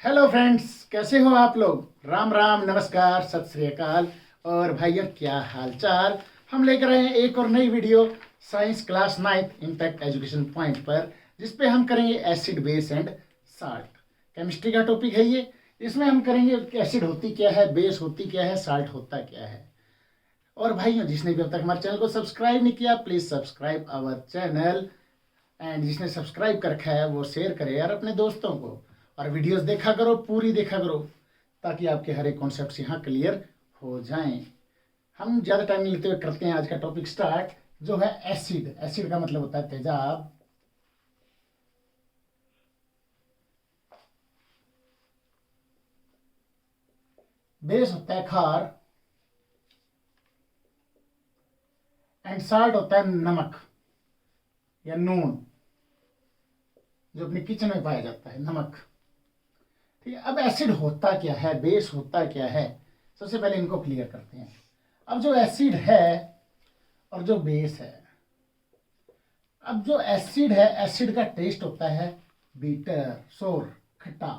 Hello friends, कैसे हो आप लोग। राम राम, नमस्कार, सत श्री अकाल। और भाइयों, क्या हाल चाल। हम लेकर आए हैं एक और नई video science class 9th impact education point पर, जिसपे हम करेंगे acid, base and salt. Chemistry का टॉपिक है ये। इसमें हम करेंगे एसिड होती क्या है, बेस होती क्या है, साल्ट होता क्या है। और भाइयों, जिसने भी अब तक हमारे चैनल को सब्सक्राइब नहीं किया, please subscribe our channel. And जिसने सब्सक्राइब कर रखा है वो शेयर करे यार अपने दोस्तों को। और वीडियोस देखा करो, पूरी देखा करो, ताकि आपके हर एक कॉन्सेप्ट यहाँ क्लियर हो जाएं। हम ज़्यादा टाइम नहीं लेते हुए करते हैं आज का टॉपिक स्टार्ट, जो है एसिड। एसिड का मतलब होता है तेजाब। बेस होता है खार। एंड साल्ट होता है नमक या नून, जो अपने किचन में पाया जाता है, नमक। ठीक है। अब एसिड होता क्या है, बेस होता क्या है, सबसे पहले इनको क्लियर करते हैं। अब जो एसिड है और जो बेस है, अब जो एसिड है, एसिड का टेस्ट होता है बीटर, सोर, खट्टा।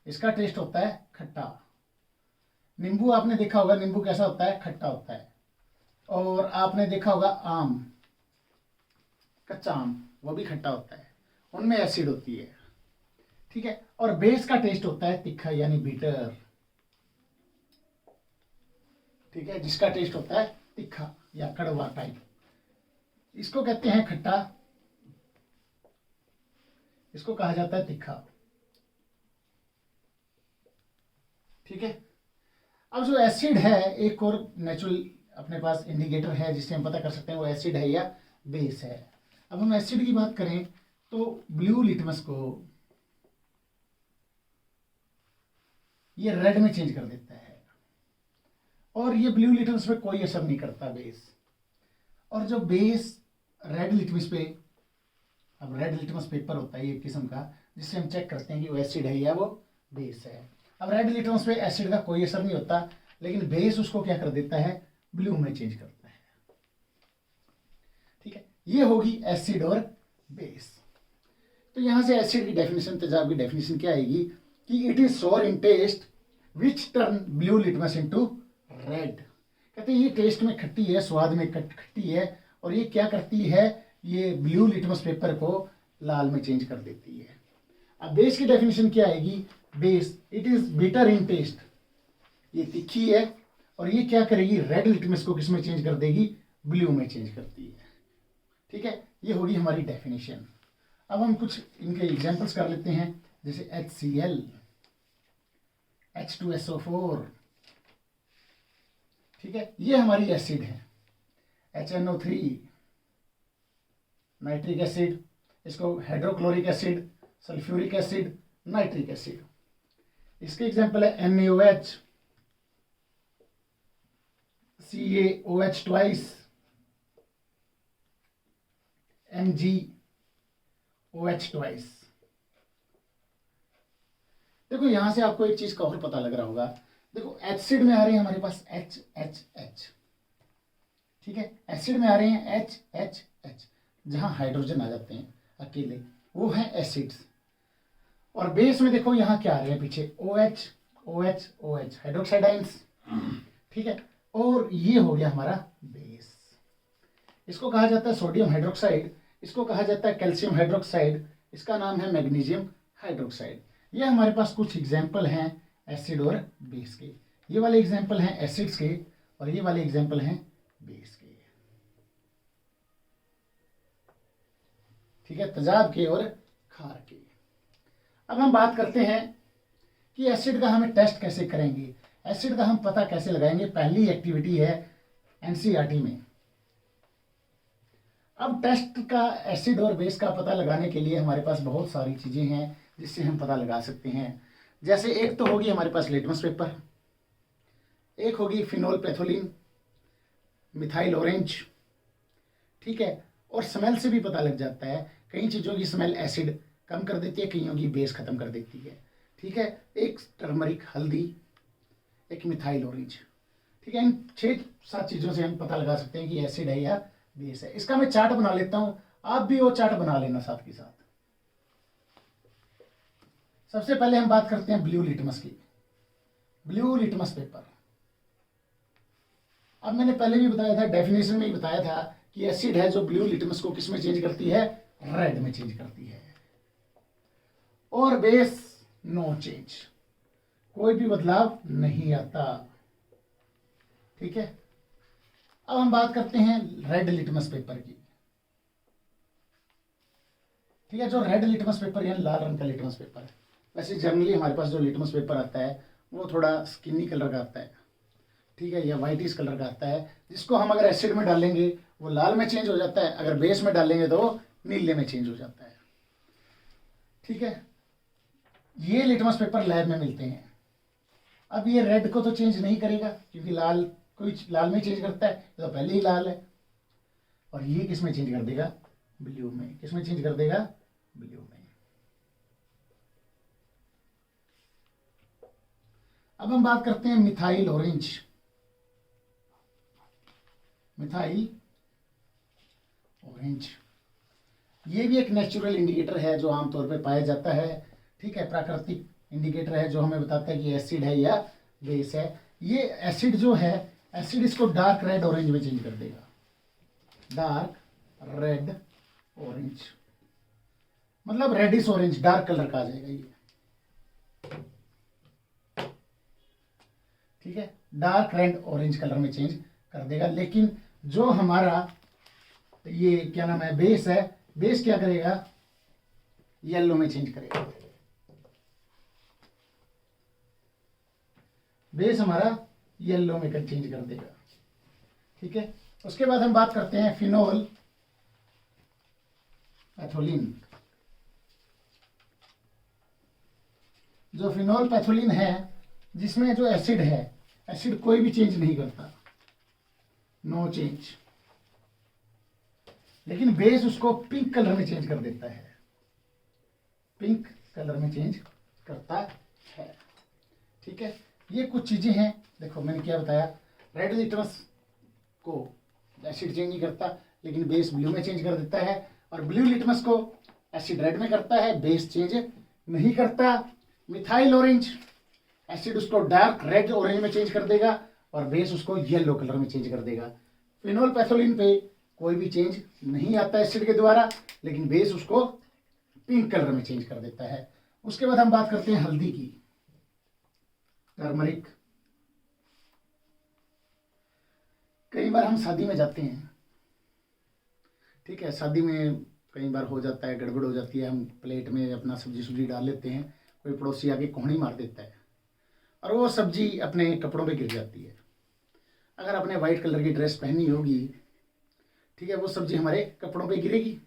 इसका टेस्ट होता है खट्टा। नींबू आपने देखा होगा, नींबू कैसा होता है, खट्टा होता है। और आपने देखा होगा आम, कच्चा आम, वो भी खट्टा होता है, उनमें एसिड होती है। ठीक है। और बेस का टेस्ट होता है तीखा, यानी बीटर। ठीक है, जिसका टेस्ट होता है तीखा या कड़वा टाइप। इसको कहते हैं खट्टा, इसको कहा जाता है तीखा। ठीक है। अब जो एसिड है, एक और नेचुरल अपने पास इंडिकेटर है जिससे हम पता कर सकते हैं वो एसिड है या बेस है। अब हम एसिड की बात करें तो ब्लू लिटमस को ये रेड में चेंज कर देता है, और ये ब्लू लिटमस पे कोई असर नहीं करता बेस। और जो बेस रेड लिटमस पे, अब रेड लिटमस पेपर होता है एक किस्म का, जिससे हम चेक करते हैं कि वो एसिड है या वो बेस है। अब रेड लिटमस पे एसिड का कोई असर नहीं होता, लेकिन बेस उसको क्या कर देता है, ब्लू में चेंज करता है। ठीक है, ये होगी एसिड और बेस। तो यहां से एसिड की डेफिनेशन, तेजाब की डेफिनेशन क्या आएगी कि it is sour in taste which turn blue litmus into red. कहते हैं ये टेस्ट में खट्टी है, स्वाद में खट्टी है, और ये क्या करती है, ये ब्लू लिटमस पेपर को लाल में चेंज कर देती है। अब बेस की डेफिनेशन क्या आएगी, base it is bitter in taste, ये तीखी है, और ये क्या करेगी, रेड लिटमस को किस में चेंज कर देगी, ब्लू में चेंज करती है। ठीक है, ये होगी हमारी डेफिनेशन। अब हम कुछ इनके एग्जांपल्स कर लेते हैं, जैसे HCl, H2SO4। ठीक है, ये हमारी एसिड है। HNO3, नाइट्रिक एसिड, इसको hydrochloric acid, sulphuric acid, nitric acid. इसके एग्जांपल है NaOH, CaOH twice, MgOH twice. देखो यहां से आपको एक चीज का और पता लग रहा होगा। देखो एसिड में आ रहे हैं हमारे पास HHH। ठीक है, एसिड में आ रहे हैं HHH, जहां हाइड्रोजन आ जाते हैं अकेले, वो है एसिड्स। और बेस में देखो यहां क्या आ रहे हैं पीछे, OH OH OH, hydroxide ions. ठीक है, और ये हो गया हमारा बेस। इसको कहा जाता है सोडियम हाइड्रोक्साइड, इसको कहा जाता है कैल्शियम हाइड्रोक्साइड, इसका नाम है मैग्नीशियम हाइड्रोक्साइड। ये हमारे पास कुछ एग्जाम्पल हैं एसिड और बेस के। ये वाले एग्जाम्पल हैं एसिड्स के, और ये वाले एग्जाम्पल हैं बेस के। ठीक है, तेजाब के और खार के। अब हम बात करते हैं कि एसिड का हमें टेस्ट कैसे करेंगे, एसिड का हम पता कैसे लगाएंगे। पहली एक्टिविटी है एनसीईआरटी में। अब टेस्ट का, एसिड और बेस का पता लगाने के लिए हमारे पास बहुत सारी चीजें हैं जिससे हम पता लगा सकते हैं। जैसे एक तो होगी हमारे पास लिटमस पेपर, एक होगी फिनोल पैथोलिन, मिथाइल ऑरेंज। ठीक है, और स्मेल से भी पता लग जाता है, कई चीज़ों की स्मेल एसिड कम कर देती है, कईयों की बेस खत्म कर देती है। ठीक है, एक टर्मरिक, हल्दी, एक मिथाइल ऑरेंज। ठीक है, इन 6-7 चीज़ों से हम पता लगा सकते हैं कि एसिड है या बेस है। इसका मैं चार्ट बना लेता हूं, आप भी वो चार्ट बना लेना साथ के साथ। सबसे पहले हम बात करते हैं ब्लू लिटमस की। ब्लू लिटमस पेपर, अब मैंने पहले भी बताया था, डेफिनेशन में ही बताया था कि एसिड है जो ब्लू लिटमस को किस में चेंज करती है, रेड में चेंज करती है। और बेस नो चेंज, कोई भी बदलाव नहीं आता। ठीक है, अब हम बात करते हैं रेड लिटमस पेपर की। ठीक है, जो रेड लिटमस पेपर यानी लाल रंग का लिटमस पेपर है, वैसे जनरली हमारे पास जो लिटमस पेपर आता है वो थोड़ा स्किनी कलर का आता है, ठीक है, या वाइटिश कलर का आता है, जिसको हम अगर एसिड में डालेंगे वो लाल में चेंज हो जाता है, अगर बेस में डालेंगे तो वो नीले में चेंज हो जाता है। ठीक है, ये लिटमस पेपर लैब में मिलते हैं। अब ये रेड को तो चेंज नहीं करेगा क्योंकि लाल कोई लाल में चेंज करता है, तो पहले ही लाल है। और ये किस में चेंज कर देगा, ब्लू में। किस में चेंज कर देगा, ब्लू में। अब हम बात करते हैं मिथाइल ऑरेंज। मिथाइल ऑरेंज ये भी एक नेचुरल इंडिकेटर है जो आमतौर पे पाया जाता है। ठीक है, प्राकृतिक इंडिकेटर है जो हमें बताता है कि एसिड है या बेस है। ये एसिड जो है, एसिड इसको डार्क रेड ऑरेंज में चेंज कर देगा, डार्क रेड ऑरेंज, मतलब रेडिश ऑरेंज, डार्क कलर का आ जाएगा ये। ठीक है, डार्क रेड ऑरेंज कलर में चेंज कर देगा। लेकिन जो हमारा ये क्या नाम है, बेस है, बेस क्या करेगा, येलो में चेंज करेगा। बेस हमारा येलो में चेंज कर देगा। ठीक है, उसके बाद हम बात करते हैं फिनोल पैथोलिन। जो फिनोल पैथोलिन है, जिसमें जो एसिड है, एसिड कोई भी चेंज नहीं करता, नो चेंज, लेकिन बेस उसको पिंक कलर में चेंज कर देता है, पिंक कलर में चेंज करता है। ठीक है, ये कुछ चीजें हैं। देखो मैंने क्या बताया, रेड लिटमस को एसिड चेंज नहीं करता लेकिन बेस ब्लू में चेंज कर देता है, और ब्लू लिटमस को एसिड रेड में करता है, बेस चेंज नहीं करता। मिथाइल ऑरेंज, एसिड उसको डार्क रेड ऑरेंज में चेंज कर देगा और बेस उसको येलो कलर में चेंज कर देगा। फिनोल पैथोलिन पे कोई भी चेंज नहीं आता एसिड के द्वारा, लेकिन बेस उसको पिंक कलर में चेंज कर देता है। उसके बाद हम बात करते हैं हल्दी की, टर्मरिक। कई बार हम शादी में जाते हैं, ठीक है, शादी में कई बार हो जाता है, गड़बड़ हो जाती है, हम प्लेट में अपना सब्जी सुब्जी डाल लेते हैं, कोई पड़ोसी आके कोहनी मार देता है और वो सब्जी अपने कपड़ों पे गिर जाती है। अगर आपने वाइट कलर की ड्रेस पहनी होगी, ठीक है, वो सब्जी हमारे कपड़ों पे गिरेगी।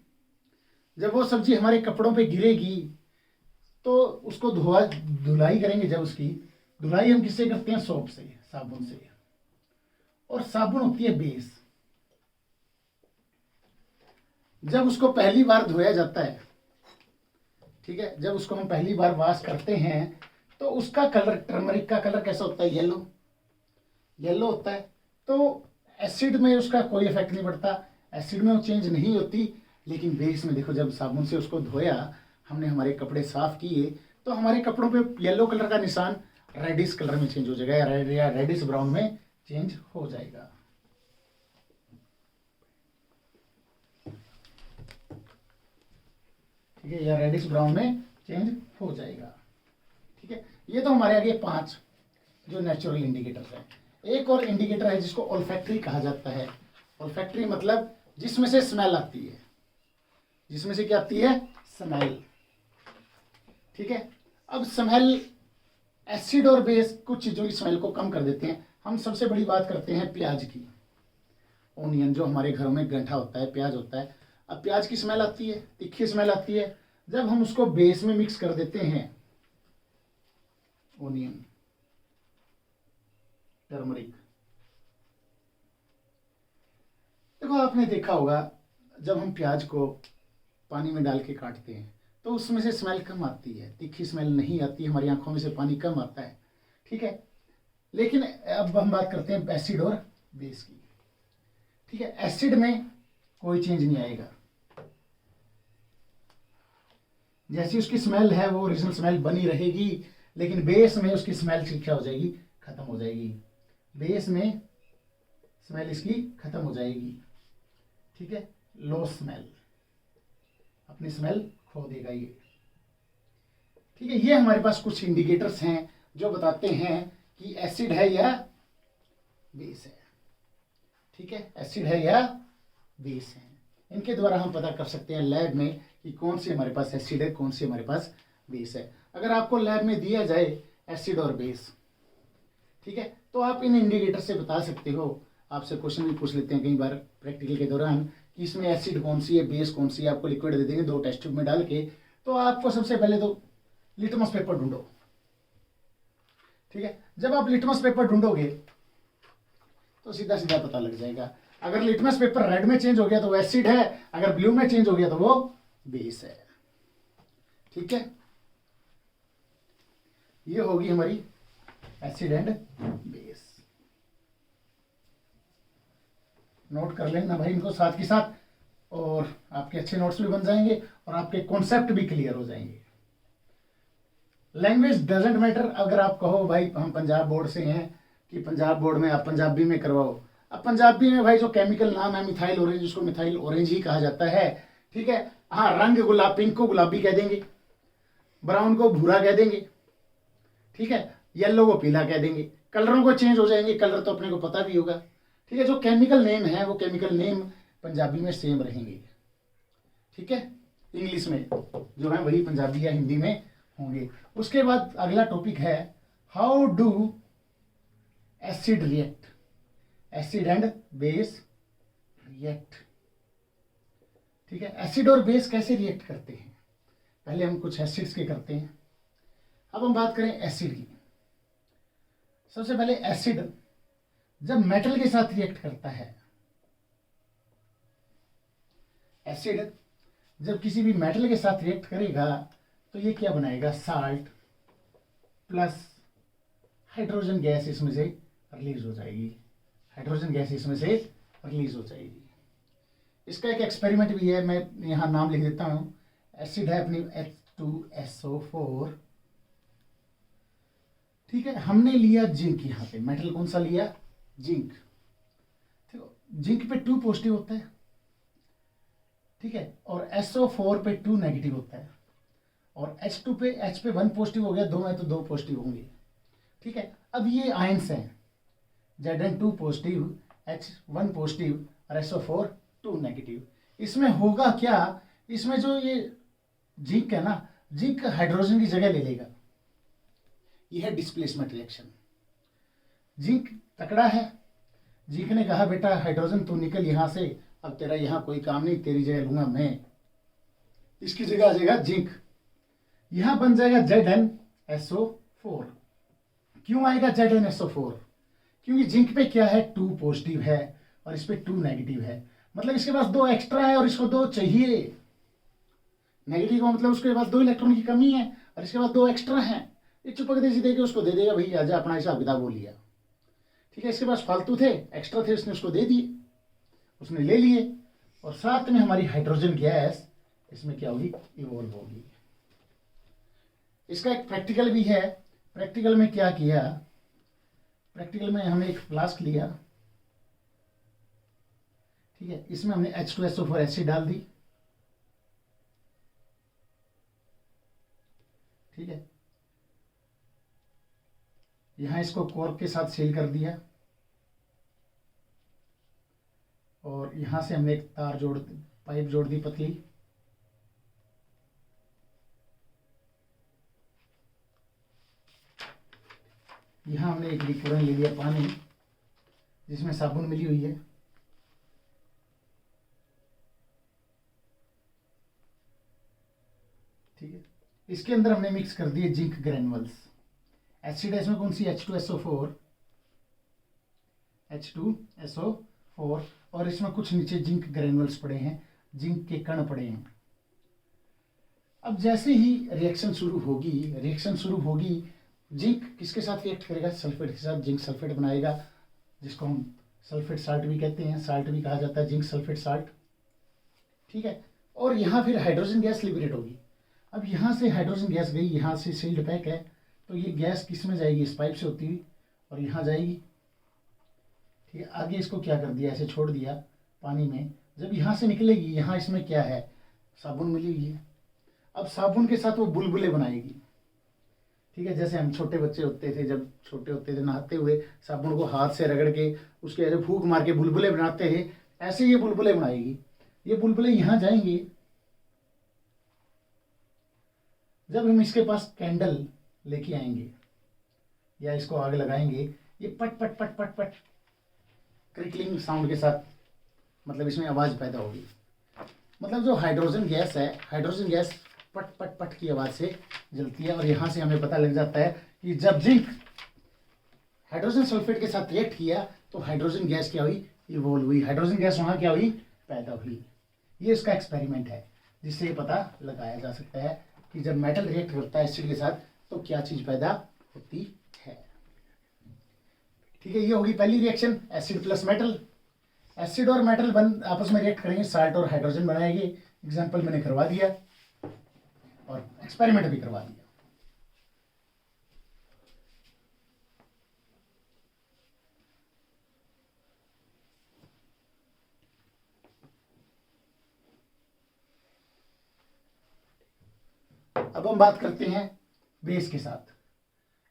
जब वो सब्जी हमारे कपड़ों पे गिरेगी तो उसको धुलाई करेंगे। जब उसकी धुलाई हम किससे करते हैं, सोप से, साबुन से, और साबुन होती है बेस। जब उसको पहली बार धोया जाता है, ठीक है, जब उसको हम पहली बार वॉश करते हैं तो उसका कलर, टर्मरिक का कलर कैसा होता है, येलो, येलो होता है। तो एसिड में उसका कोई इफेक्ट नहीं पड़ता, एसिड में वो चेंज नहीं होती, लेकिन बेस में देखो, जब साबुन से उसको धोया, हमने हमारे कपड़े साफ किए, तो हमारे कपड़ों पे येलो कलर का निशान रेडिश कलर में चेंज हो जाएगा, या रेडिश ब्राउन में चेंज हो जाएगा। ठीक है, या रेडिश ब्राउन में चेंज हो जाएगा। ठीक है, ये तो हमारे आगे 5 जो नेचुरल इंडिकेटर्स हैं। एक और इंडिकेटर है जिसको ओल्फैक्टरी कहा जाता है। ओल्फैक्टरी मतलब जिसमें से स्मेल आती है, जिसमें से क्या आती है, स्मेल। ठीक है, अब स्मेल, एसिड और बेस कुछ चीज़ों की स्मेल को कम कर देते हैं। हम सबसे बड़ी बात करते हैं प्याज की, ओनियन, जो हमारे घरों में गंठा होता है, प्याज होता है। अब प्याज की स्मेल आती है, तीखी स्मेल आती है, जब हम उसको बेस में मिक्स कर देते हैं, ओनियन, टर्मरिक। देखो आपने देखा होगा, जब हम प्याज को पानी में डाल के काटते हैं तो उसमें से स्मेल कम आती है, तीखी स्मेल नहीं आती, हमारी आंखों में से पानी कम आता है। ठीक है, लेकिन अब हम बात करते हैं एसिड और बेस की। ठीक है, एसिड में कोई चेंज नहीं आएगा, जैसी उसकी स्मेल है वो ओरिजिनल स्मेल बनी रहेगी, लेकिन बेस में उसकी स्मेल क्या हो जाएगी, खत्म हो जाएगी। बेस में स्मेल इसकी खत्म हो जाएगी, ठीक है, लो स्मेल, अपनी स्मेल खो देगा ये, ठीक है। ये हमारे पास कुछ इंडिकेटर्स हैं जो बताते हैं कि एसिड है या बेस है, ठीक है, एसिड है या बेस है। इनके द्वारा हम पता कर सकते हैं लैब में कि कौन सी हमारे पास एसिड है, कौन सी हमारे पास बेस है। अगर आपको लैब में दिया जाए एसिड और बेस, ठीक है, तो आप इन इंडिकेटर से बता सकते हो। आपसे क्वेश्चन भी पूछ लेते हैं कई बार प्रैक्टिकल के दौरान कि इसमें एसिड कौन सी है, बेस कौन सी है। आपको लिक्विड दे देंगे 2 टेस्ट ट्यूब में डाल के, तो आपको सबसे पहले तो लिटमस पेपर ढूंढो, ठीक है। जब आप लिटमस पेपर ढूंढोगे तो सीधा सीधा पता लग जाएगा। अगर लिटमस पेपर रेड में चेंज हो गया तो वो एसिड है, अगर ब्लू में चेंज हो गया तो वो बेस है, ठीक है। ये होगी हमारी एसिड एंड बेस। नोट कर लेना भाई इनको साथ के साथ, और आपके अच्छे नोट्स भी बन जाएंगे और आपके कॉन्सेप्ट भी क्लियर हो जाएंगे। Language doesn't matter. अगर आप कहो भाई हम पंजाब बोर्ड से हैं कि पंजाब बोर्ड में आप पंजाबी में करवाओ, अब पंजाबी में भाई जो केमिकल नाम है मिथाइल ऑरेंज, उसको मिथाइल ऑरेंज ही कहा जाता है, ठीक है। हाँ, रंग गुलाब, पिंक को गुलाबी कह देंगे, ब्राउन को भूरा कह देंगे, ठीक है, येलो को पीला कह देंगे। कलरों को चेंज हो जाएंगे, कलर तो अपने को पता भी होगा, ठीक है। जो केमिकल नेम है वो केमिकल नेम पंजाबी में सेम रहेंगे, ठीक है। इंग्लिश में जो है वही पंजाबी या हिंदी में होंगे। उसके बाद अगला टॉपिक है how do acid react, acid and base react, ठीक है। एसिड और बेस कैसे रिएक्ट करते हैं, पहले हम कुछ एसिड्स के करते हैं। अब हम बात करें एसिड की। सबसे पहले एसिड जब मेटल के साथ रिएक्ट करता है, एसिड जब किसी भी मेटल के साथ रिएक्ट करेगा तो ये क्या बनाएगा, साल्ट प्लस हाइड्रोजन गैस इसमें से रिलीज हो जाएगी, हाइड्रोजन गैस इसमें से रिलीज हो जाएगी। इसका एक एक्सपेरिमेंट भी है, मैं यहाँ नाम लिख देता हूँ। एसिड है अपनी H2SO4, ठीक है। हमने लिया जिंक, यहाँ पे मेटल कौन सा लिया, जिंक, ठीक है। जिंक पे 2 पॉजिटिव होता है, ठीक है, और SO4 पे 2 नेगेटिव होता है, और H2 पे H पे 1 पॉजिटिव हो गया, 2 में तो 2 पॉजिटिव होंगे, ठीक है। अब ये आयंस हैं, Zn2 पॉजिटिव, H1 पॉजिटिव और SO4 2 नेगेटिव। इसमें होगा क्या, इसमें जो ये जिंक है ना, जिंक हाइड्रोजन की जगह ले लेगा, यह है डिस्प्लेसमेंट रिएक्शन। जिंक तकड़ा है, जिंक ने कहा बेटा हाइड्रोजन तू निकल यहां से, अब तेरा यहां कोई काम नहीं, तेरी जगह लूंगा मैं, इसकी जगह आ जाएगा जिंक, यहां बन जाएगा ZnSO4। क्यों आएगा ZnSO4, क्योंकि जिंक पे क्या है 2 पॉजिटिव है और इस पे 2 नेगेटिव है, मतलब इसके पास 2 एक्स्ट्रा है और इसको 2 चाहिए। नेगेटिव का मतलब उसके पास 2 इलेक्ट्रॉन की कमी है और इसके पास 2 एक्स्ट्रा है, ये चुपक देसी देके उसको दे देगा, भाई आजा अपना हिसाब किताब बोल लिया, ठीक है। इसके पास फालतू थे, एक्स्ट्रा थे, उसने उसको दे दिए, उसने ले लिए, और साथ में हमारी हाइड्रोजन गैस इसमें क्या होगी, इवॉल्व होगी। इसका एक प्रैक्टिकल भी है। प्रैक्टिकल में क्या किया, प्रैक्टिकल में हमने एक फ्लास्क लिया, ठीक है, इसमें हमने H2SO4 एसिड डाल दी, ठीक है, यहां इसको कॉर्क के साथ सील कर दिया, और यहां से हमने एक तार पाइप जोड़ दी पतली, यहां हमने एक लिक्विड ले लिया पानी जिसमें साबुन मिली हुई है, ठीक है। इसके अंदर हमने मिक्स कर दिए जिंक ग्रेनुअल्स। एसिड है इसमें कौन सी, H2SO4, H2SO4, और इसमें कुछ नीचे जिंक ग्रेनुअल्स पड़े हैं, जिंक के कण पड़े हैं। अब जैसे ही रिएक्शन शुरू होगी, जिंक किसके साथ रिएक्ट करेगा, सल्फेट के साथ, जिंक सल्फेट बनाएगा, जिसको हम सल्फेट साल्ट भी कहते हैं, साल्ट भी कहा जाता है, जिंक सल्फेट साल्ट, ठीक है। और यहाँ फिर हाइड्रोजन गैस लिबरेट होगी। अब यहाँ से हाइड्रोजन गैस गई, यहाँ से सील्ड पैक है, तो ये गैस किस में जाएगी, इस पाइप से होती हुई और यहाँ जाएगी। ठीक है, आगे इसको क्या कर दिया, ऐसे छोड़ दिया पानी में। जब यहाँ से निकलेगी, यहाँ इसमें क्या है, साबुन मिली हुई है। अब साबुन के साथ वो बुलबुले बनाएगी। ठीक है, जैसे हम छोटे बच्चे होते थे, जब छोटे होते थे नहाते हुए साबुन को हाथ से रगड़ के उसके ऐसे फूंक मार के बुलबुले बनाते थे, ऐसे ये बुलबुले बनाएगी। ये बुलबुले यहाँ जाएंगे। जब हम इसके पास कैंडल लेके आएंगे या इसको आग लगाएंगे, ये पट पट पट पट पट क्रिकलिंग साउंड के साथ, मतलब इसमें आवाज़ पैदा होगी। मतलब जो हाइड्रोजन गैस है, हाइड्रोजन गैस पट पट पट की आवाज़ से जलती है। और यहाँ से हमें पता लग जाता है कि जब जिंक हाइड्रोजन सल्फेट के साथ रिएक्ट किया तो हाइड्रोजन गैस क्या हुई, इवोल्व हुई। हाइड्रोजन गैस वहाँ क्या हुई, पैदा हुई। ये इसका एक्सपेरिमेंट है जिससे ये पता लगाया जा सकता है कि जब मेटल रिएक्ट करता है एसिड के साथ तो क्या चीज़ पैदा होती है। ठीक है, ये होगी पहली reaction, acid plus metal. Acid और मेटल आपस में रिएक्ट करेंगे, साल्ट और हाइड्रोजन बनाएंगे। एग्जाम्पल मैंने करवा दिया और एक्सपेरिमेंट भी करवा दिया। अब हम बात करते हैं बेस के साथ।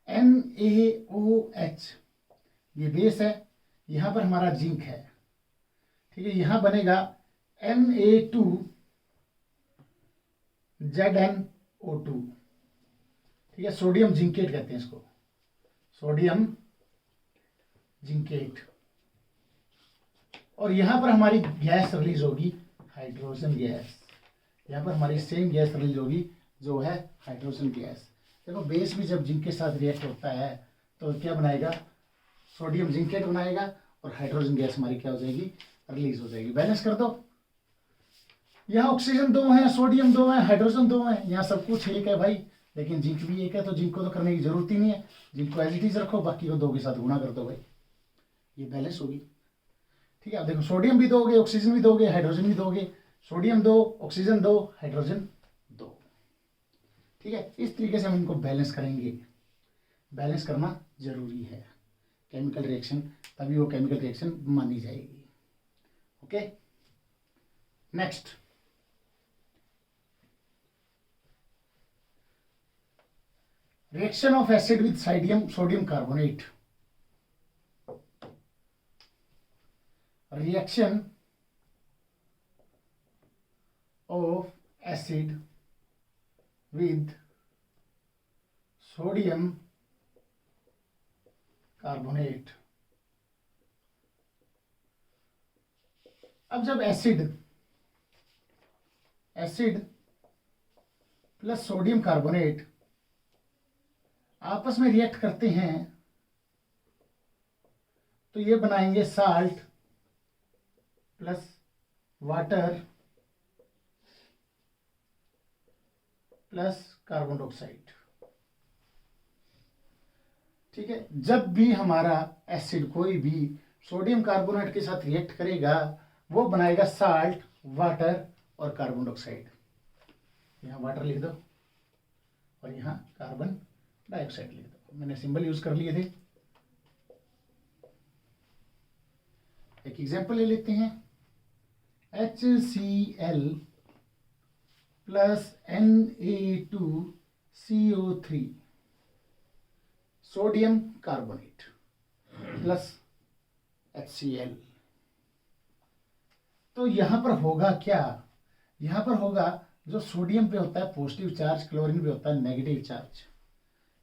NaOH ये बेस है, यहां पर हमारा जिंक है। ठीक है, यहां बनेगा Na2ZnO2। ठीक है, सोडियम जिंकेट कहते हैं इसको, सोडियम जिंकेट। और यहां पर हमारी गैस रिलीज होगी, हाइड्रोजन गैस। यहां पर हमारी सेम गैस रिलीज होगी जो है हाइड्रोजन गैस। देखो, बेस भी जब जिंक के साथ रिएक्ट होता है तो क्या बनाएगा, सोडियम जिंकेट बनाएगा और हाइड्रोजन गैस हमारी क्या हो जाएगी, रिलीज हो जाएगी। बैलेंस कर दो, यहाँ ऑक्सीजन 2 है, सोडियम 2 है, हाइड्रोजन 2 है, यहाँ सब कुछ एक है भाई, लेकिन जिंक भी एक है, तो जिंक को तो करने की जरूरत ही नहीं है। जिंक को एज इट इज रखो, बाकी को 2 के साथ गुणा कर दो भाई, ये बैलेंस होगी। ठीक है, अब देखो, सोडियम भी दोगे, ऑक्सीजन भी दोगे, हाइड्रोजन भी दोगे। Sodium 2, oxygen 2, hydrogen 2। ठीक है, इस तरीके से हम इनको बैलेंस करेंगे। बैलेंस करना जरूरी है केमिकल रिएक्शन, तभी वो केमिकल रिएक्शन मानी जाएगी। Okay, next, reaction of acid with sodium carbonate. Reaction of acid with sodium carbonate। अब जब एसिड प्लस सोडियम कार्बोनेट आपस में रिएक्ट करते हैं तो ये बनाएंगे salt plus water plus carbon dioxide. ठीक है, जब भी हमारा एसिड कोई भी सोडियम कार्बोनेट के साथ रिएक्ट करेगा वो बनाएगा साल्ट, वाटर और कार्बन डाइऑक्साइड। यहाँ वाटर लिख दो और यहाँ कार्बन डाइऑक्साइड लिख दो, मैंने सिंबल यूज कर लिए थे। एक एग्जांपल ले लेते हैं, HCl plus Na2CO3 sodium carbonate plus HCl। तो यहां पर होगा क्या, यहां पर होगा जो सोडियम पे होता है पॉजिटिव चार्ज, क्लोरीन पे होता है नेगेटिव चार्ज।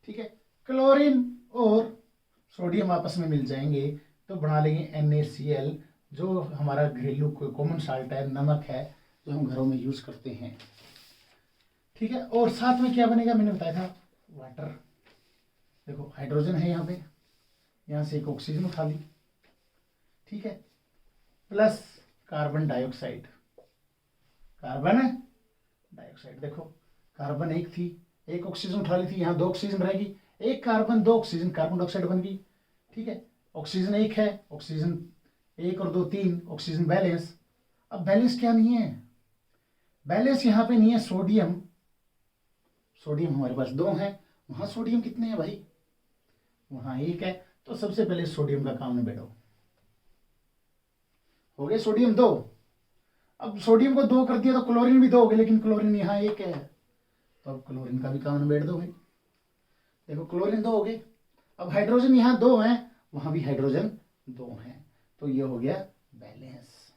ठीक है, क्लोरीन और सोडियम आपस में मिल जाएंगे तो बना लेंगे NaCl, जो हमारा घरेलू कॉमन साल्ट है, नमक है जो हम घरों में यूज करते हैं। ठीक है, और साथ में क्या बनेगा, मैंने बताया था वाटर। देखो, हाइड्रोजन है यहाँ पे, यहाँ से एक ऑक्सीजन उठा ली। ठीक है, प्लस कार्बन डाइऑक्साइड, देखो कार्बन एक थी, एक ऑक्सीजन उठा ली थी, यहाँ 2 ऑक्सीजन रहेगी, एक कार्बन 2 ऑक्सीजन, कार्बन डाइऑक्साइड बन गई। ठीक है, ऑक्सीजन एक है, ऑक्सीजन 1 और 2 3, ऑक्सीजन बैलेंस। अब बैलेंस क्या नहीं है, बैलेंस यहाँ पे नहीं है सोडियम सोडियम हमारे पास 2 हैं, वहां सोडियम कितने हैं भाई, वहां 1 है। तो सबसे पहले सोडियम का काम निबेड़ो। हो गए सोडियम 2। अब सोडियम को 2 कर दिया तो क्लोरीन भी 2 हो गए, लेकिन क्लोरीन यहाँ 1 है, तो अब क्लोरीन का भी काम निबेड़ दो भाई। देखो क्लोरीन 2 हो गए। अब हाइड्रोजन यहाँ 2 हैं, वहां भी हाइड्रोजन 2 हैं, तो ये हो गया बैलेंस।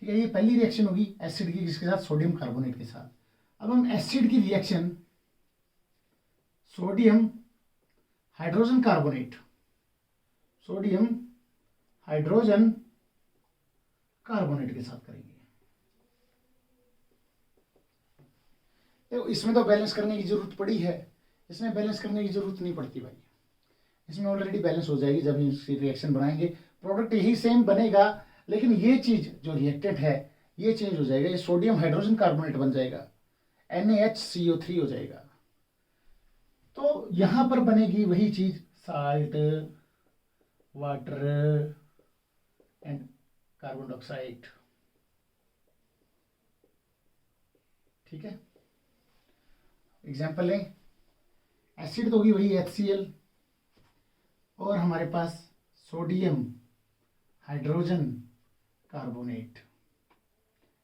ठीक है, ये पहली रिएक्शन होगी एसिड की, जिसके साथ सोडियम कार्बोनेट के साथ। अब हम एसिड की reaction sodium hydrogen carbonate, sodium hydrogen carbonate के साथ करेंगे। देखो इसमें तो बैलेंस करने की जरूरत पड़ी है, इसमें बैलेंस करने की जरूरत नहीं पड़ती भाई, इसमें ऑलरेडी बैलेंस हो जाएगी जब इसकी रिएक्शन बनाएंगे। प्रोडक्ट यही सेम बनेगा, लेकिन ये चीज जो रिएक्टेंट है ये चेंज हो जाएगा, ये सोडियम हाइड्रोजन कार्बोनेट बन जाएगा, NaHCO3 हो जाएगा। तो यहां पर बनेगी वही चीज, salt, water and carbon dioxide. ठीक है, एग्जाम्पल लें, एसिड तो होगी वही HCl, और हमारे पास सोडियम हाइड्रोजन कार्बोनेट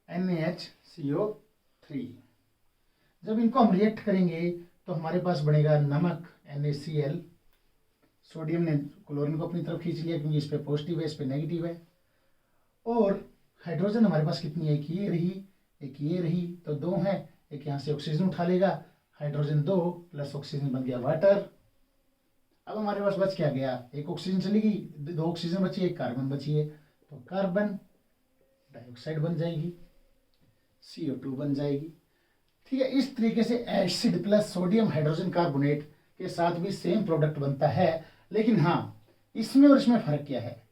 NaHCO3। जब इनको हम रिएक्ट करेंगे तो हमारे पास बनेगा नमक NaCl। सोडियम ने क्लोरीन को अपनी तरफ खींच लिया क्योंकि इस पे पॉजिटिव है, इस पे नेगेटिव है। और हाइड्रोजन हमारे पास कितनी है, एक ये रही, एक ये रही, तो 2 है, एक यहाँ से ऑक्सीजन उठा लेगा, हाइड्रोजन 2 प्लस ऑक्सीजन बन गया वाटर। अब हमारे पास बच क्या गया, एक ऑक्सीजन चली गई, 2 ऑक्सीजन बची, एक कार्बन बची है, तो कार्बन डाइऑक्साइड बन जाएगी, CO2 बन जाएगी। ठीक है, इस तरीके से acid plus sodium hydrogen carbonate के साथ भी सेम प्रोडक्ट बनता है। लेकिन हाँ, इसमें और इसमें फर्क क्या है,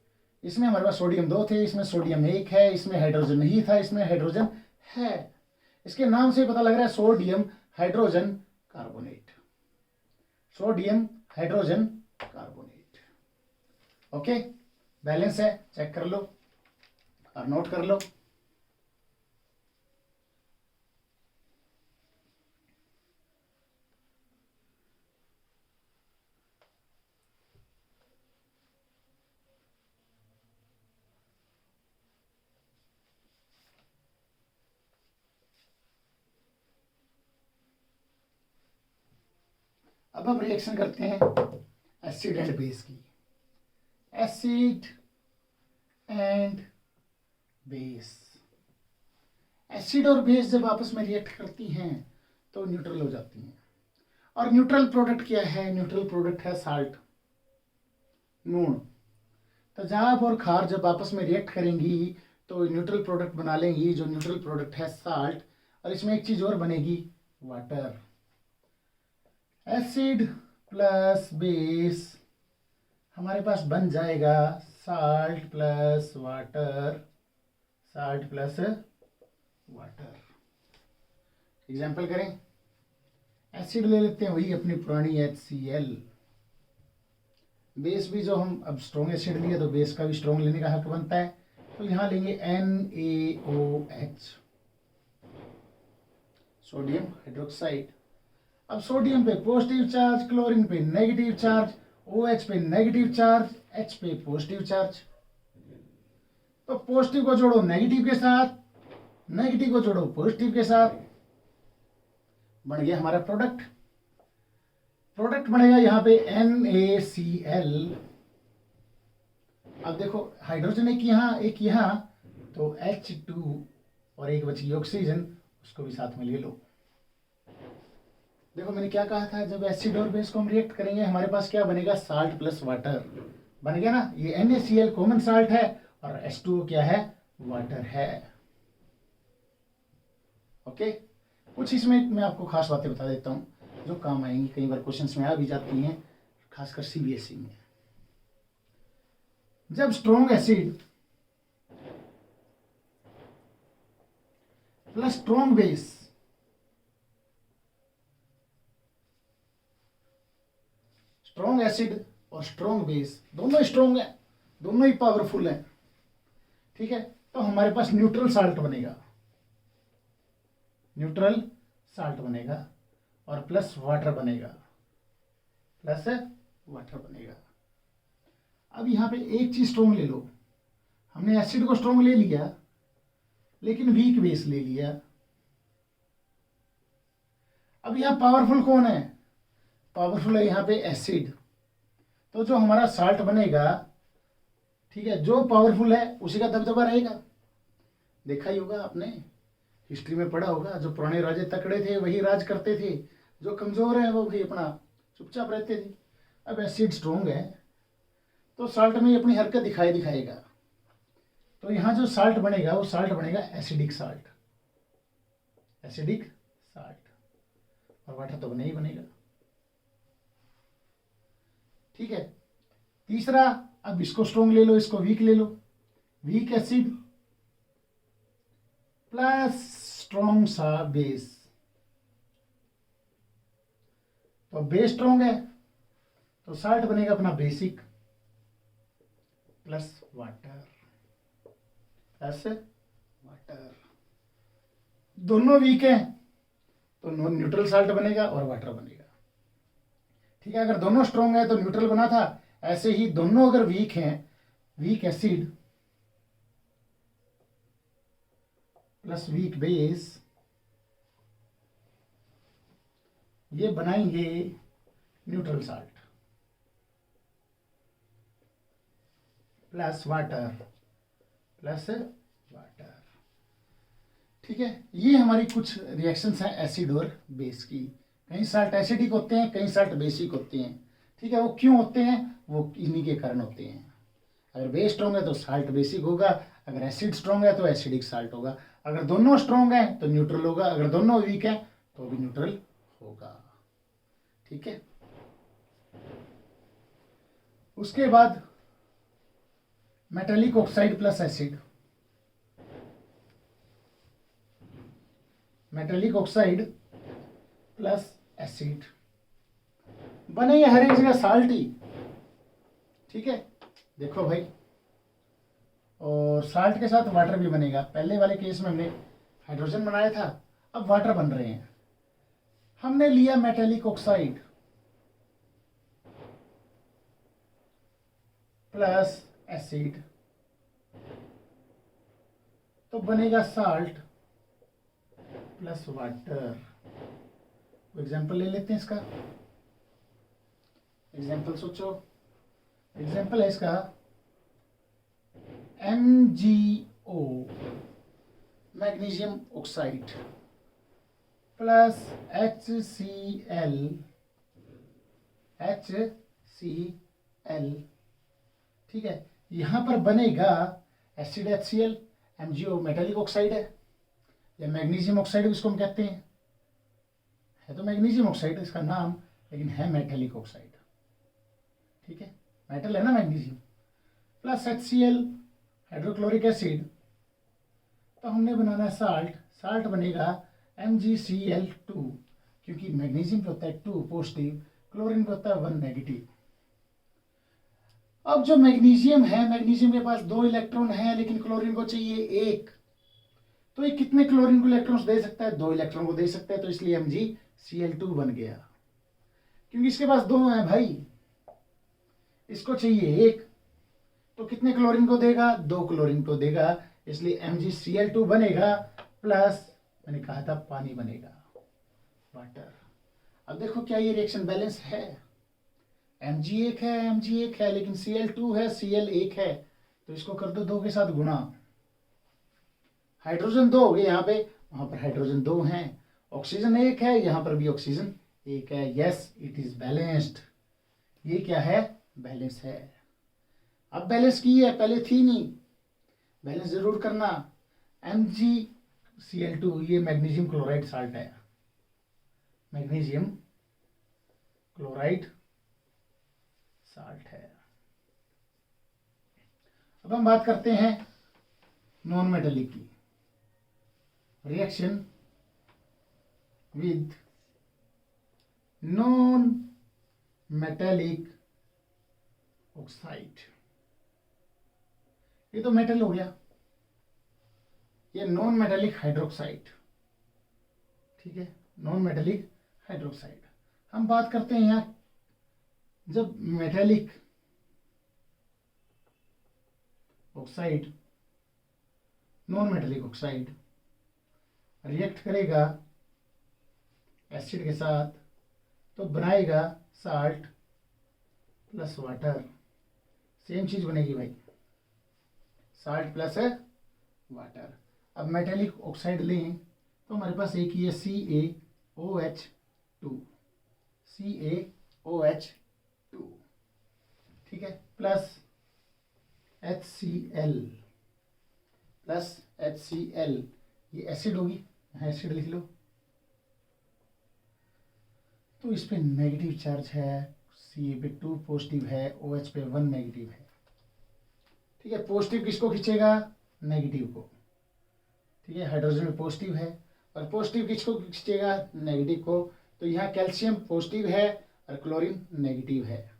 इसमें हमारे पास सोडियम 2 थे, इसमें सोडियम 1 है, इसमें हाइड्रोजन नहीं था, इसमें हाइड्रोजन है। इसके नाम से पता लग रहा है sodium hydrogen carbonate, sodium hydrogen carbonate. Okay, balance है, चेक कर लो और नोट कर लो। अब हम रिएक्शन करते हैं एसिड एंड बेस की। एसिड एंड बेस, एसिड और बेस जब आपस में रिएक्ट करती हैं तो न्यूट्रल हो जाती हैं। और न्यूट्रल प्रोडक्ट क्या है, न्यूट्रल प्रोडक्ट है साल्ट, नून। तेजाब और खार जब आपस में रिएक्ट करेंगी तो न्यूट्रल प्रोडक्ट बना लेंगी, जो न्यूट्रल प्रोडक्ट है साल्ट, और इसमें एक चीज और बनेगी, वाटर। एसिड प्लस बेस हमारे पास बन जाएगा salt plus water, salt plus water. Example करें, एसिड ले लेते हैं वही अपनी पुरानी HCl। बेस भी जो हम अब स्ट्रॉन्ग एसिड लिए तो बेस का भी स्ट्रॉन्ग लेने का हक बनता है, तो यहां लेंगे NaOH, सोडियम हाइड्रोक्साइड। अब सोडियम पे पॉजिटिव चार्ज, क्लोरीन पे नेगेटिव चार्ज, OH पे नेगेटिव चार्ज, H पे पॉजिटिव चार्ज। तो पॉजिटिव को जोड़ो नेगेटिव के साथ, नेगेटिव को जोड़ो पॉजिटिव के साथ, बन गया हमारा प्रोडक्ट। प्रोडक्ट बनेगा यहाँ पे NaCl। अब देखो हाइड्रोजन एक यहाँ, तो H2 और एक बची ऑक्सीजन, उसको भी साथ में ले लो। देखो मैंने क्या कहा था, जब एसिड और बेस को हम रिएक्ट करेंगे हमारे पास क्या बनेगा, साल्ट प्लस वाटर बन गया ना। ये NaCl कॉमन साल्ट है और H2O क्या है, वाटर है। ओके, कुछ इसमें मैं आपको खास बातें बता देता हूं जो काम आएंगी, कई बार क्वेश्चंस में आ भी जाती हैं, खासकर CBSE में। जब strong acid plus strong base, strong acid और स्ट्रॉन्ग बेस दोनों स्ट्रॉन्ग है, दोनों ही पावरफुल है, ठीक है, तो हमारे पास न्यूट्रल साल्ट बनेगा, न्यूट्रल साल्ट बनेगा। और प्लस वाटर बनेगा, प्लस वाटर बनेगा। अब यहाँ पे एक चीज स्ट्रॉन्ग ले लो, हमने एसिड को स्ट्रॉन्ग ले लिया लेकिन वीक बेस ले लिया। अब यहाँ पावरफुल कौन है? पावरफुल है यहाँ पे एसिड। तो जो हमारा साल्ट बनेगा, ठीक है, जो पावरफुल है उसी का दबदबा रहेगा। देखा ही होगा आपने, हिस्ट्री में पढ़ा होगा, जो पुराने राजे तकड़े थे वही राज करते थे, जो कमजोर है वो भी अपना चुपचाप रहते थे। अब एसिड स्ट्रोंग है तो साल्ट में अपनी हरकत दिखाएगा। तो यहाँ जो साल्ट बनेगा वो साल्ट बनेगा एसिडिक साल्ट, एसिडिक साल्ट, और वाटर तो बने ही बनेगा। ठीक है। तीसरा, अब इसको स्ट्रोंग ले लो, इसको वीक ले लो। वीक एसिड प्लस स्ट्रोंग सा बेस। तो बेस स्ट्रोंग है तो साल्ट बनेगा अपना basic plus water, plus water. दोनों वीक है तो न्यूट्रल साल्ट बनेगा और वाटर बनेगा। ठीक है, अगर दोनों स्ट्रोंग है तो न्यूट्रल बना था, ऐसे ही दोनों अगर वीक हैं, weak acid plus weak base, ये बनाएंगे neutral salt plus water, plus water. ठीक है, ये हमारी कुछ रिएक्शंस हैं एसिड और बेस की। कई साल्ट एसिडिक होते हैं, कई साल्ट बेसिक होते हैं। ठीक है, वो क्यों होते हैं? वो इन्हीं के कारण होते हैं। अगर बेस स्ट्रॉन्ग है तो साल्ट बेसिक होगा, अगर एसिड स्ट्रॉन्ग है तो एसिडिक साल्ट होगा, अगर दोनों स्ट्रॉन्ग है तो न्यूट्रल होगा, अगर दोनों वीक है तो भी न्यूट्रल होगा। ठीक है, उसके बाद metallic oxide plus acid. Metallic oxide plus acid बने ये हर एक जगह साल्ट ही। ठीक है, देखो भाई, और साल्ट के साथ वाटर भी बनेगा। पहले वाले केस में हमने हाइड्रोजन बनाया था, अब वाटर बन रहे हैं। हमने लिया मेटेलिक ऑक्साइड प्लस एसिड, तो बनेगा साल्ट प्लस वाटर। एग्जाम्पल ले लेते हैं इसका। एग्जाम्पल सोचो, एग्जाम्पल है इसका MgO, magnesium oxide plus HCl। ठीक है, यहां पर बनेगा acid HCl, MgO metallic oxide है, या मैग्नीशियम ऑक्साइड इसको हम कहते हैं। है तो मैग्नीशियम ऑक्साइड इसका नाम, लेकिन है मेटेलिक ऑक्साइड। ठीक है, मेटल है ना magnesium, plus HCl hydrochloric acid, तो हमने बनाना है साल्ट। साल्ट बनेगा MgCl2, क्योंकि मैग्नीशियम पे होता है 2 पॉजिटिव, क्लोरीन पे होता है 1 नेगेटिव। अब जो मैग्नीशियम है, मैग्नीशियम के पास 2 इलेक्ट्रॉन है, लेकिन क्लोरीन को चाहिए 1, तो ये कितने क्लोरीन को इलेक्ट्रॉन्स दे सकता है? 2 इलेक्ट्रॉन को दे सकता है, तो इसलिए MgCl2 बन गया। क्योंकि इसके पास 2 है भाई, इसको चाहिए 1, तो कितने क्लोरीन को देगा? 2 क्लोरीन को देगा, इसलिए MgCl2 बनेगा, प्लस मैंने कहा था पानी बनेगा, वाटर। अब देखो क्या ये रिएक्शन बैलेंस है? Mg 1 है, Mg 1 है, लेकिन Cl2 है, Cl 1 है, तो इसको कर दो 2 के साथ गुणा। हाइड्रोजन 2 हो गए यहाँ पे, वहां पर हाइड्रोजन 2 हैं, ऑक्सीजन 1 है, यहां पर भी ऑक्सीजन 1 है। Yes, it is balanced. ये क्या है? बैलेंस है। अब बैलेंस की है, पहले थी नहीं, बैलेंस जरूर करना। MgCl2 ये मैग्नीशियम क्लोराइड साल्ट है, मैग्नीशियम क्लोराइड साल्ट है। अब हम बात करते हैं नॉन मेटेलिक की। Reaction with non metallic oxide. ये तो मेटल हो गया, ये नॉन मेटेलिक हाइड्रोक्साइड। ठीक है, नॉन मेटेलिक हाइड्रोक्साइड। हम बात करते हैं यहाँ जब metallic oxide, non metallic oxide react करेगा एसिड के साथ तो बनाएगा साल्ट प्लस वाटर। सेम चीज बनेगी भाई, साल्ट प्लस वाटर। अब मेटेलिक ऑक्साइड लें तो हमारे पास एक ही है CaOH2, CaOH2, ठीक है, प्लस HCl, प्लस HCl, ये एसिड होगी, यहाँ एसिड लिख लो। तो इस पे नेगेटिव चार्ज है, Ca पे 2 पॉजिटिव है, OH पे 1 नेगेटिव है, ठीक है। पॉजिटिव किसको खींचेगा? नेगेटिव को, ठीक है। हाइड्रोजन में पॉजिटिव है और पॉजिटिव किसको खींचेगा? नेगेटिव को। तो यहाँ कैल्शियम पॉजिटिव है और क्लोरीन नेगेटिव है।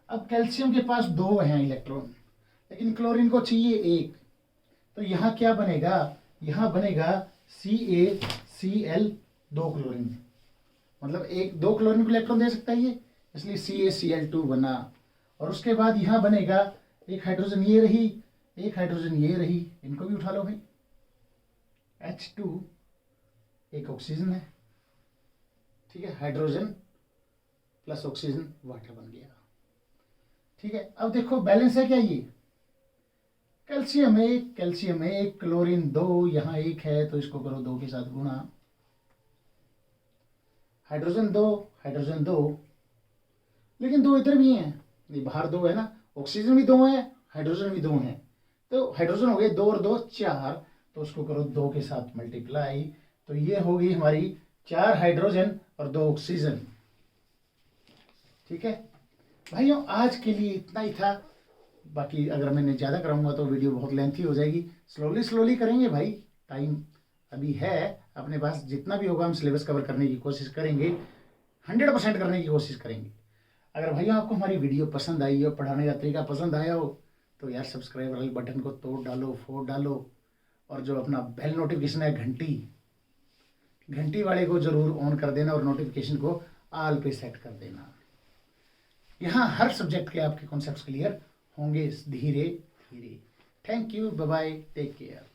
अब कैल्शियम के पास 2 हैं इलेक्ट्रॉन, लेकिन क्लोरीन को चाहिए 1, तो यहाँ क्या बनेगा? यहाँ बनेगा CaCl 2 क्लोरीन, मतलब 2 क्लोरीन को इलेक्ट्रॉन दे सकता है ये, इसलिए CaCl2 बना। और उसके बाद यहाँ बनेगा एक हाइड्रोजन ये रही, एक हाइड्रोजन ये रही, इनको भी उठा लो भाई, H2, एक ऑक्सीजन है, ठीक है। हाइड्रोजन प्लस ऑक्सीजन वाटर बन गया, ठीक है। अब देखो बैलेंस है क्या? ये कैल्शियम एक, कैल्शियम एक, क्लोरीन 2, यहाँ 1 है तो इसको करो 2 के साथ गुणा, हाइड्रोजन 2, हाइड्रोजन 2, लेकिन 2 इधर भी हैं, ये बाहर 2 है ना, ऑक्सीजन भी 2 है, हाइड्रोजन भी 2 है, तो हाइड्रोजन हो गए 2 और 2 4, तो उसको करो 2 के साथ मल्टीप्लाई, तो ये होगी हमारी 4 हाइड्रोजन और 2 ऑक्सीजन, ठीक है भाइयों। आज के लिए इतना ही था, बाकी अगर मैंने ज़्यादा कराऊंगा तो वीडियो बहुत लेंथी हो जाएगी। स्लोली स्लोली करेंगे भाई, टाइम अभी है अपने पास, जितना भी होगा हम सिलेबस कवर करने की कोशिश करेंगे, 100% करने की कोशिश करेंगे। अगर भैया आपको हमारी वीडियो पसंद आई हो, पढ़ाने का तरीका पसंद आया हो, तो यार सब्सक्राइब वाले बटन को तोड़ डालो, फोड़ डालो, और जो अपना बेल नोटिफिकेशन है घंटी वाले को जरूर ऑन कर देना और नोटिफिकेशन को ऑल पे सेट कर देना। यहाँ हर सब्जेक्ट के आपके कॉन्सेप्ट्स क्लियर होंगे धीरे धीरे। Thank you, bye bye, take care.